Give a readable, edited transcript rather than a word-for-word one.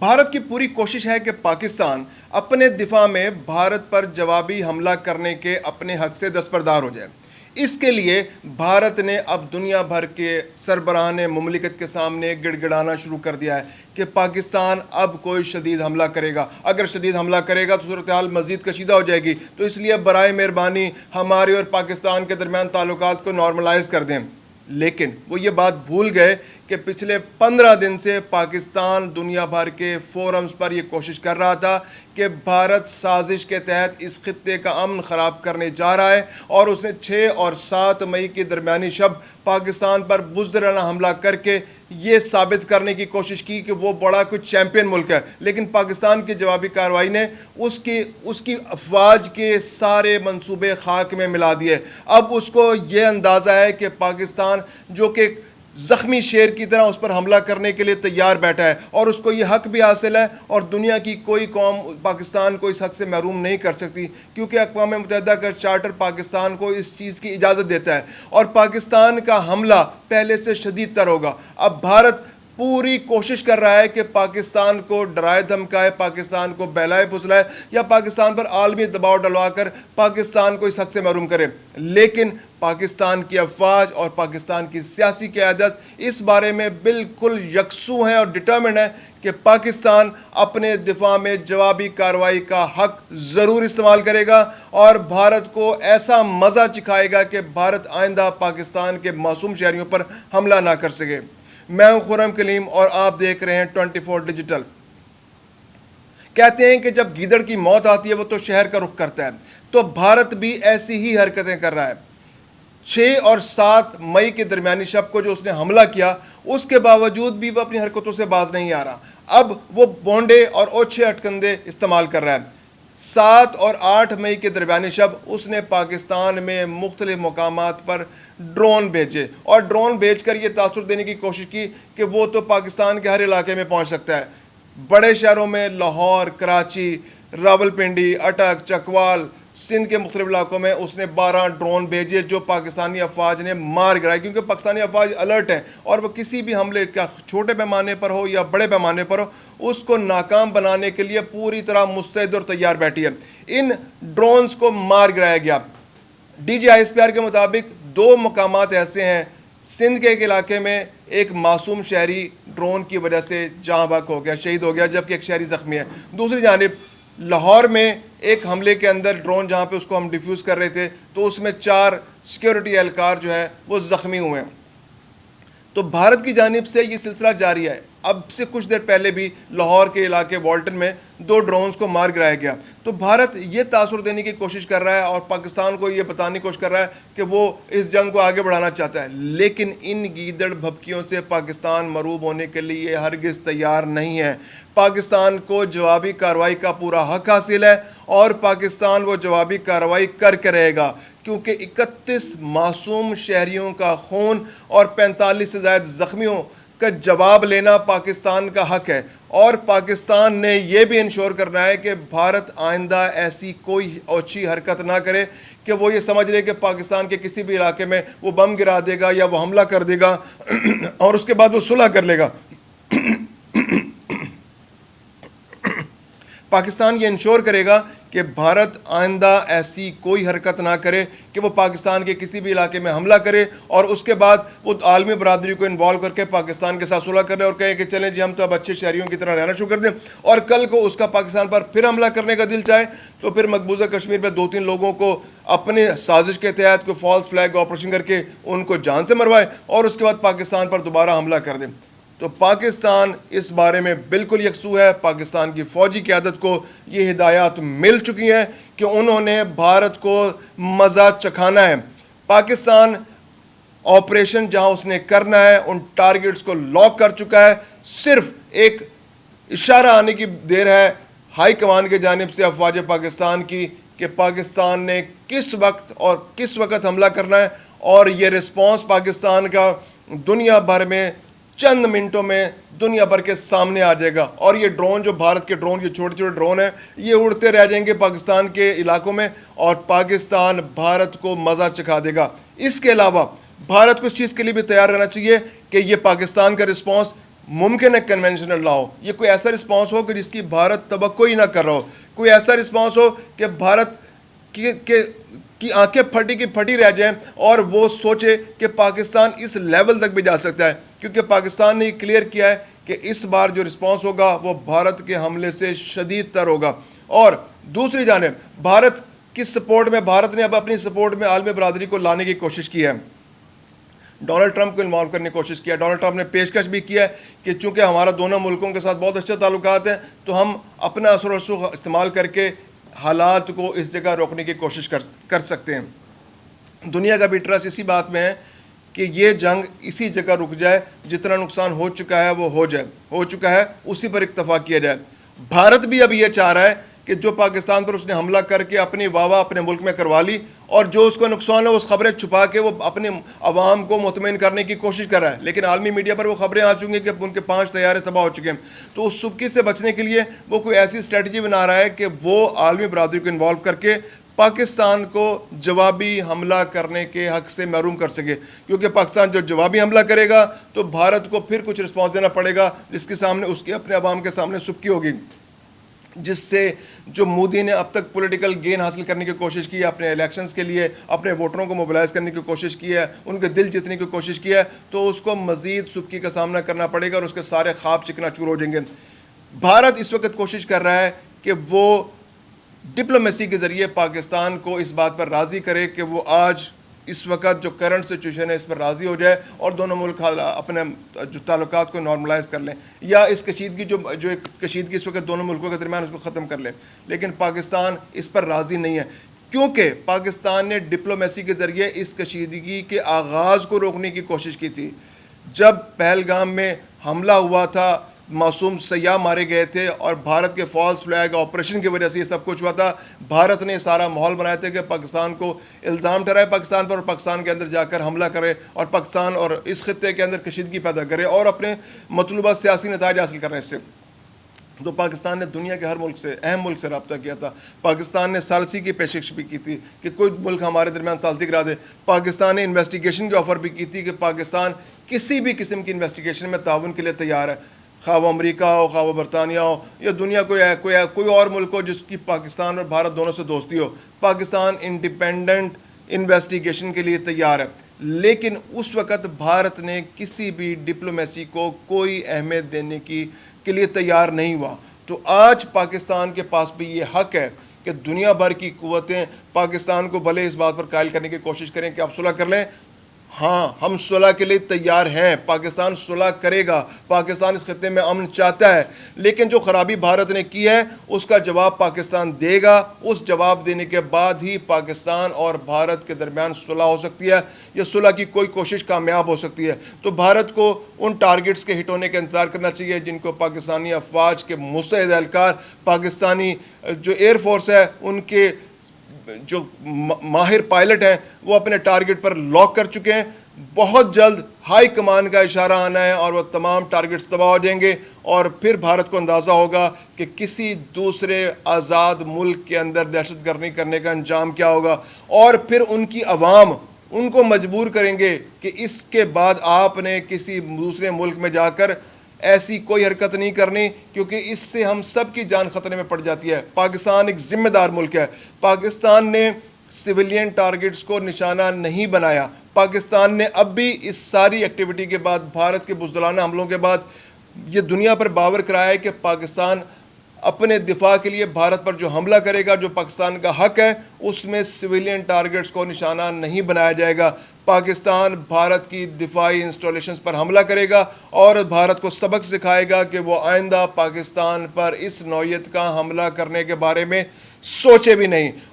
بھارت کی پوری کوشش ہے کہ پاکستان اپنے دفاع میں بھارت پر جوابی حملہ کرنے کے اپنے حق سے دستبردار ہو جائے۔ اس کے لیے بھارت نے اب دنیا بھر کے سربراہان مملکت کے سامنے گڑ گڑانا شروع کر دیا ہے کہ پاکستان اب کوئی شدید حملہ کرے گا۔ اگر شدید حملہ کرے گا تو صورتحال مزید کشیدہ ہو جائے گی، تو اس لیے برائے مہربانی ہمارے اور پاکستان کے درمیان تعلقات کو نارملائز کر دیں۔ لیکن وہ یہ بات بھول گئے کہ پچھلے 15 دن سے پاکستان دنیا بھر کے فورمز پر یہ کوشش کر رہا تھا کہ بھارت سازش کے تحت اس خطے کا امن خراب کرنے جا رہا ہے، اور اس نے 6 اور 7 مئی کی درمیانی شب پاکستان پر بزدلانہ حملہ کر کے یہ ثابت کرنے کی کوشش کی کہ وہ بڑا کچھ چیمپئن ملک ہے۔ لیکن پاکستان کی جوابی کارروائی نے اس کی افواج کے سارے منصوبے خاک میں ملا دیے۔ اب اس کو یہ اندازہ ہے کہ پاکستان جو کہ زخمی شیر کی طرح اس پر حملہ کرنے کے لیے تیار بیٹھا ہے، اور اس کو یہ حق بھی حاصل ہے، اور دنیا کی کوئی قوم پاکستان کو اس حق سے محروم نہیں کر سکتی، کیونکہ اقوام متحدہ کا چارٹر پاکستان کو اس چیز کی اجازت دیتا ہے، اور پاکستان کا حملہ پہلے سے شدید تر ہوگا۔ اب بھارت پوری کوشش کر رہا ہے کہ پاکستان کو ڈرائے دھمکائے، پاکستان کو بہلائے پھسلائے، یا پاکستان پر عالمی دباؤ ڈلوا کر پاکستان کو اس حق سے محروم کرے۔ لیکن پاکستان کی افواج اور پاکستان کی سیاسی قیادت اس بارے میں بالکل یکسو ہیں اور ڈٹرمنڈ ہے کہ پاکستان اپنے دفاع میں جوابی کارروائی کا حق ضرور استعمال کرے گا، اور بھارت کو ایسا مزہ چکھائے گا کہ بھارت آئندہ پاکستان کے معصوم شہریوں پر حملہ نہ کر سکے۔ میں ہوں خرم کلیم اور آپ دیکھ رہے ہیں 24 ڈیجیٹل۔ کہتے ہیں کہ جب گیدڑ کی موت آتی ہے وہ تو شہر کا رخ کرتا ہے، تو بھارت بھی ایسی ہی حرکتیں کر رہا ہے۔ 6 اور 7 مئی کے درمیانی شب کو جو اس نے حملہ کیا، اس کے باوجود بھی وہ اپنی حرکتوں سے باز نہیں آ رہا۔ اب وہ بونڈے اور اوچھے اٹکندے استعمال کر رہا ہے۔ 7 اور 8 مئی کے درمیانی شب اس نے پاکستان میں مختلف مقامات پر ڈرون بھیجے، اور ڈرون بھیج کر یہ تاثر دینے کی کوشش کی کہ وہ تو پاکستان کے ہر علاقے میں پہنچ سکتا ہے۔ بڑے شہروں میں لاہور، کراچی، راولپنڈی، اٹک، چکوال، سندھ کے مختلف علاقوں میں اس نے 12 ڈرون بھیجے جو پاکستانی افواج نے مار گرائے، کیونکہ پاکستانی افواج الرٹ ہیں، اور وہ کسی بھی حملے کا چھوٹے پیمانے پر ہو یا بڑے پیمانے پر ہو، اس کو ناکام بنانے کے لیے پوری طرح مستعد اور تیار بیٹھی ہے۔ ان ڈرونز کو مار گرایا گیا۔ D G I S P R کے مطابق 2 مقامات ایسے ہیں، سندھ کے ایک علاقے میں ایک معصوم شہری ڈرون کی وجہ سے جاں بحق ہو گیا، شہید ہو گیا، جبکہ ایک شہری زخمی ہے۔ دوسری جانب لاہور میں ایک حملے کے اندر ڈرون جہاں پہ اس کو ہم ڈیفیوز کر رہے تھے، تو اس میں 4 سیکیورٹی اہلکار جو ہیں وہ زخمی ہوئے ہیں۔ تو بھارت کی جانب سے یہ سلسلہ جاری ہے۔ اب سے کچھ دیر پہلے بھی لاہور کے علاقے والٹن میں 2 ڈرونز کو مار گرایا گیا۔ تو بھارت یہ تاثر دینے کی کوشش کر رہا ہے اور پاکستان کو یہ بتانے کی کوشش کر رہا ہے کہ وہ اس جنگ کو آگے بڑھانا چاہتا ہے، لیکن ان گیدڑ بھبکیوں سے پاکستان مرعوب ہونے کے لیے ہرگز تیار نہیں ہے۔ پاکستان کو جوابی کارروائی کا پورا حق حاصل ہے، اور پاکستان وہ جوابی کارروائی کر کے رہے گا، کیونکہ 31 معصوم شہریوں کا خون اور 45 سے زائد زخمیوں کا جواب لینا پاکستان کا حق ہے، اور پاکستان نے یہ بھی انشور کرنا ہے کہ بھارت آئندہ ایسی کوئی اوچھی حرکت نہ کرے کہ وہ یہ سمجھ لے کہ پاکستان کے کسی بھی علاقے میں وہ بم گرا دے گا یا وہ حملہ کر دے گا اور اس کے بعد وہ صلح کر لے گا۔ پاکستان یہ انشور کرے گا کہ بھارت آئندہ ایسی کوئی حرکت نہ کرے کہ وہ پاکستان کے کسی بھی علاقے میں حملہ کرے، اور اس کے بعد وہ عالمی برادری کو انوالو کر کے پاکستان کے ساتھ صلح کرے اور کہے کہ چلیں جی ہم تو اب اچھے شہریوں کی طرح رہنا شروع کر دیں، اور کل کو اس کا پاکستان پر پھر حملہ کرنے کا دل چاہے تو پھر مقبوضہ کشمیر میں 2-3 لوگوں کو اپنے سازش کے تحت کوئی فالس فلیگ آپریشن کر کے ان کو جان سے مروائے، اور اس کے بعد پاکستان پر دوبارہ حملہ کر دیں۔ تو پاکستان اس بارے میں بالکل یکسو ہے۔ پاکستان کی فوجی قیادت کو یہ ہدایات مل چکی ہیں کہ انہوں نے بھارت کو مزہ چکھانا ہے۔ پاکستان آپریشن جہاں اس نے کرنا ہے ان ٹارگٹس کو لاک کر چکا ہے، صرف ایک اشارہ آنے کی دیر ہے ہائی کمان کی جانب سے افواج پاکستان کی کہ پاکستان نے کس وقت اور کس وقت حملہ کرنا ہے، اور یہ رسپانس پاکستان کا دنیا بھر میں چند منٹوں میں دنیا بھر کے سامنے آ جائے گا، اور یہ ڈرون جو بھارت کے ڈرون، یہ چھوٹے چھوٹے ڈرون ہیں، یہ اڑتے رہ جائیں گے پاکستان کے علاقوں میں، اور پاکستان بھارت کو مزہ چکھا دے گا۔ اس کے علاوہ بھارت کو اس چیز کے لیے بھی تیار رہنا چاہیے کہ یہ پاکستان کا رسپانس मुमकिन है कन्वेंशनल ना हो, ये कोई ऐसा रिस्पॉन्स हो कि जिसकी भारत तवक्को ही ना कर रहा हो, कोई ऐसा रिस्पॉन्स हो कि भारत की आंखें फटी की फटी रह जाएं और वो सोचे कि पाकिस्तान इस लेवल तक भी जा सकता है, क्योंकि पाकिस्तान ने क्लियर किया है कि इस बार जो रिस्पॉन्स होगा वो भारत के हमले से शदीद तर होगा। और दूसरी जानिब भारत की सपोर्ट में, भारत ने अब अपनी सपोर्ट में आलमी बरादरी को लाने की कोशिश की है, डोनाल्ड ट्रंप को इन्वॉल्व करने की कोशिश किया। डोनाल्ड ट्रंप ने पेशकश भी किया है कि चूंकि हमारा दोनों मुल्कों के साथ बहुत अच्छे ताल्लुकात हैं, तो हम अपना असर रसूख इस्तेमाल करके हालात को इस जगह रोकने की कोशिश कर सकते हैं। दुनिया का भी ट्रस्ट इसी बात में है कि ये जंग इसी जगह रुक जाए, जितना नुकसान हो चुका है वो हो चुका है, उसी पर इक्तफा किया जाए। भारत भी अब ये चाह रहा है कि जो पाकिस्तान पर उसने हमला करके अपनी वाह अपने मुल्क में करवा ली, और जो उसको नुकसान है उस खबरें छुपा के वो अपने अवाम को मुतमईन करने की कोशिश कर रहा है, लेकिन आलमी मीडिया पर वो खबरें आ चुकी हैं कि उनके 5 तैयारे तबाह हो चुके हैं। तो उस सुबकी से बचने के लिए वो कोई ऐसी स्ट्रेटजी बना रहा है कि वो आलमी बरादरी को इन्वॉल्व करके पाकिस्तान को जवाबी हमला करने के हक से महरूम कर सके, क्योंकि पाकिस्तान जो जवाबी हमला करेगा तो भारत को फिर कुछ रिस्पॉन्स देना पड़ेगा, जिसके सामने उसके अपने अवाम के सामने सुबकी होगी, जिससे जो मोदी ने अब तक पॉलिटिकल गेन हासिल करने की कोशिश की है, अपने इलेक्शंस के लिए अपने वोटरों को मोबिलाइज करने की कोशिश की है, उनके दिल जीतने की कोशिश की है, तो उसको मज़ीद सुबकी का सामना करना पड़ेगा और उसके सारे ख्वाब चिकनाचूर हो जाएंगे। भारत इस वक्त कोशिश कर रहा है कि वो डिप्लोमेसी के ज़रिए पाकिस्तान को इस बात पर राज़ी करे कि वो आज इस वक्त जो करंट सिचुएशन है इस पर राज़ी हो जाए और दोनों मुल्क अपने जो ताल्लुकात को नॉर्मलाइज कर लें, या इस कशीदगी जो एक कशीदगी इस वक्त दोनों मुल्कों के दरमियान उसको ख़त्म कर लें। लेकिन पाकिस्तान इस पर राज़ी नहीं है, क्योंकि पाकिस्तान ने डिप्लोमेसी के ज़रिए इस कशीदगी के आगाज़ को रोकने की कोशिश की थी। जब पहलगाम में हमला हुआ था, मासूम सयाह मारे गए थे और भारत के फॉल्स फ्लैग ऑपरेशन की वजह से ये सब कुछ हुआ था, भारत ने सारा माहौल बनाया था कि पाकिस्तान को इल्ज़ाम ठहराए पाकिस्तान पर, और पाकिस्तान के अंदर जाकर हमला करे और पाकिस्तान और इस खत्े के अंदर कशीदगी पैदा करे और अपने मतलूबा सियासी नताइज हासिल करें इससे। तो पाकिस्तान ने दुनिया के हर मुल्क से, अहम मुल्क से रब्ता किया था। पाकिस्तान ने सालसी की पेशकश भी की थी कि कोई मुल्क हमारे दरमियान सालसी करा दे। पाकिस्तान ने इन्वेस्टिगेशन की ऑफ़र भी की थी कि पाकिस्तान किसी भी किस्म की इन्वेस्टिगेशन में ताउन के लिए तैयार है, खा वो अमरीका हो, खा वो बरतानिया हो, या दुनिया कोई और मुल्क हो जिसकी पाकिस्तान और भारत दोनों से दोस्ती हो। पाकिस्तान इंडिपेंडेंट इन्वेस्टिगेशन के लिए तैयार है, लेकिन उस वक़्त भारत ने किसी भी डिप्लोमेसी को कोई अहमियत देने के लिए तैयार नहीं हुआ। तो आज पाकिस्तान के पास भी ये हक़ है कि दुनिया भर की क़ुव्वतें पाकिस्तान को भले इस बात पर कायल करने की कोशिश करें कि आप सुलह कर लें, हाँ हम सुलह के लिए तैयार हैं, पाकिस्तान सुलह करेगा, पाकिस्तान इस खत्ते में अमन चाहता है, लेकिन जो ख़राबी भारत ने की है उसका जवाब पाकिस्तान देगा। उस जवाब देने के बाद ही पाकिस्तान और भारत के दरमियान सुलह हो सकती है, या सुलह की कोई कोशिश कामयाब हो सकती है। तो भारत को उन टारगेट्स के हिट होने का इंतज़ार करना चाहिए जिनको पाकिस्तानी अफवाज के मुस्तैद एहलकार, पाकिस्तानी जो एयरफोर्स है उनके जो माहिर पायलट हैं वो अपने टारगेट पर लॉक कर चुके हैं। बहुत जल्द हाई कमान का इशारा आना है और वो तमाम टारगेट्स तबाह हो जाएंगे, और फिर भारत को अंदाज़ा होगा कि किसी दूसरे आज़ाद मुल्क के अंदर दहशतगर्दी करने का अंजाम क्या होगा, और फिर उनकी अवाम उनको मजबूर करेंगे कि इसके बाद आपने किसी दूसरे मुल्क में जाकर ऐसी कोई हरकत नहीं करनी, क्योंकि इससे हम सब की जान खतरे में पड़ जाती है। पाकिस्तान एक ज़िम्मेदार मुल्क है, पाकिस्तान ने सिविलियन टारगेट्स को निशाना नहीं बनाया। पाकिस्तान ने अब भी इस सारी एक्टिविटी के बाद, भारत के बुज़दिलाना हमलों के बाद, ये दुनिया पर बावर कराया है कि पाकिस्तान अपने दिफा के लिए भारत पर जो हमला करेगा, जो पाकिस्तान का हक है, उसमें सिविलियन टारगेट्स को निशाना नहीं बनाया जाएगा। पाकिस्तान भारत की दिफाई इंस्टॉलेशंस पर हमला करेगा और भारत को सबक सिखाएगा कि वो आइंदा पाकिस्तान पर इस नौयत का हमला करने के बारे में सोचे भी नहीं।